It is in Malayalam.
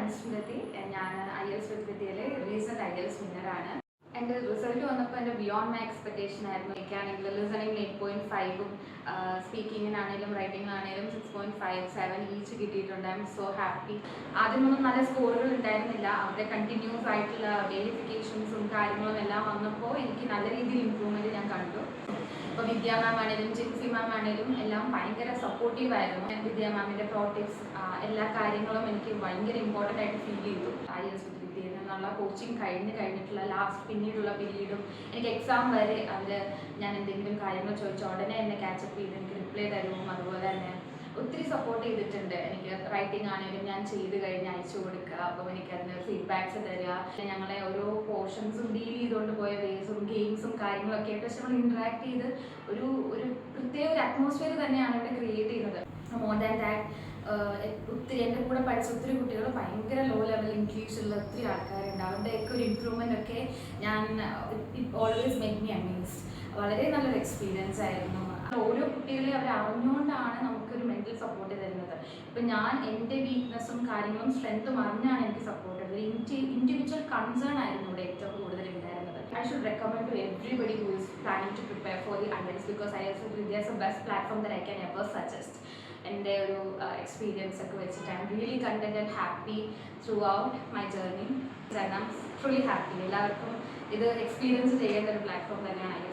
അനുസ്മൃതി. ഞാൻ IELTS വിത്ത് വിദ്യയിലെ റീസെന്റ് IELTS വിന്നറാണ്. എൻ്റെ റിസൾട്ട് വന്നപ്പോൾ എൻ്റെ ബിയോണ്ട് മൈ എക്സ്പെക്ടേഷൻ ആയിരുന്നു. എനിക്കാണെങ്കിൽ ലിസണിങ് 8.5ഉം സ്പീക്കിങ്ങിനാണേലും റൈറ്റിങ്ങിനാണേലും 6.57 ഈച്ച് കിട്ടിയിട്ടുണ്ട്. I M so happy. ആദ്യമൊന്നും നല്ല സ്കോറുകൾ ഉണ്ടായിരുന്നില്ല. അവരുടെ കണ്ടിന്യൂസ് ആയിട്ടുള്ള വെരിഫിക്കേഷൻസും കാര്യങ്ങളും എല്ലാം വന്നപ്പോൾ എനിക്ക് നല്ല രീതിയിൽ ഇമ്പ്രൂവ്മെൻറ്റ് ഞാൻ കണ്ടു. ഇപ്പോൾ വിദ്യാ മാം ആണേലും ജിൻസി മാം ആണേലും എല്ലാം ഭയങ്കര സപ്പോർട്ടീവ് ആയിരുന്നു. വിദ്യാ മാമിൻ്റെ പ്രോട്ടിക്സ് എല്ലാ കാര്യങ്ങളും എനിക്ക് ഭയങ്കര ഇമ്പോർട്ടൻ്റ് ആയിട്ട് ഫീൽ ചെയ്തു. IELTS വിത്ത് വിദ്യയിൽ നിന്നുള്ള കോച്ചിങ് കഴിഞ്ഞിട്ടുള്ള പിന്നീടുള്ള പീരീഡും എനിക്ക് എക്സാം വരെ ഞാൻ എന്തെങ്കിലും കാര്യങ്ങൾ ചോദിച്ച ഉടനെ എന്നെ ക്യാച്ചപ്പ് ചെയ്ത് എനിക്ക് റിപ്ലൈ തരുവും അതുപോലെ തന്നെ ഒത്തിരി സപ്പോർട്ട് ചെയ്തിട്ടുണ്ട്. എനിക്ക് റൈറ്റിംഗ് ആണെങ്കിലും ഞാൻ ചെയ്ത് കഴിഞ്ഞ് അയച്ചു കൊടുക്കുക, അപ്പം എനിക്കതിന് ഫീഡ്ബാക്ക്സ് തരിക. ഞങ്ങളെ ഓരോ പോർഷൻസും ഡീൽ ചെയ്തുകൊണ്ട് പോയ വേസും ഗെയിംസും കാര്യങ്ങളൊക്കെ ആയിട്ട് പക്ഷെ നമ്മൾ ഇൻട്രാക്ട് ചെയ്ത് ഒരു പ്രത്യേക ഒരു അറ്റ്മോസ്ഫിയർ തന്നെയാണ് ഇവിടെ ക്രിയേറ്റ് ചെയ്യുന്നത്. മോർ ദാൻ ദാറ്റ് ഒത്തിരി എൻ്റെ കൂടെ പഠിച്ച ഒത്തിരി കുട്ടികൾ ഭയങ്കര ലോ ലെവൽ ഇംഗ്ലീഷുള്ള ഒത്തിരി ആൾക്കാരുണ്ട്. അവരുടെയൊക്കെ ഒരു ഇമ്പ്രൂവ്മെൻ്റ് ഒക്കെ it always make me amazed. വളരെ നല്ലൊരു എക്സ്പീരിയൻസ് ആയിരുന്നു. ഓരോ കുട്ടികളെയും അവർ അറിഞ്ഞുകൊണ്ടാണ് നമുക്കൊരു മെൻ്റൽ സപ്പോർട്ട് തരുന്നത്. ഇപ്പം ഞാൻ എൻ്റെ വീക്ക്നെസ്സും കാര്യങ്ങളും സ്ട്രെങ്ത്തും അറിഞ്ഞാണ് എനിക്ക് സപ്പോർട്ട് തരുന്നത്. ഇൻഡിവിജ്വൽ കൺസേൺ ആയിരുന്നു ഇവിടെ ഏറ്റവും കൂടുതൽ ഉണ്ടായിരുന്നത്. I should recommend to everybody who is planning to prepare for the IELTS because IELTS with Vidya is the best platform that I can ever suggest. എൻ്റെ ഒരു എക്സ്പീരിയൻസ് ഒക്കെ വെച്ചിട്ട് I'm really content and happy throughout my journey. I am truly happy. എല്ലാവർക്കും ഇത് എക്സ്പീരിയൻസ് ചെയ്യേണ്ട ഒരു പ്ലാറ്റ്ഫോം തന്നെയാണ് IELTS.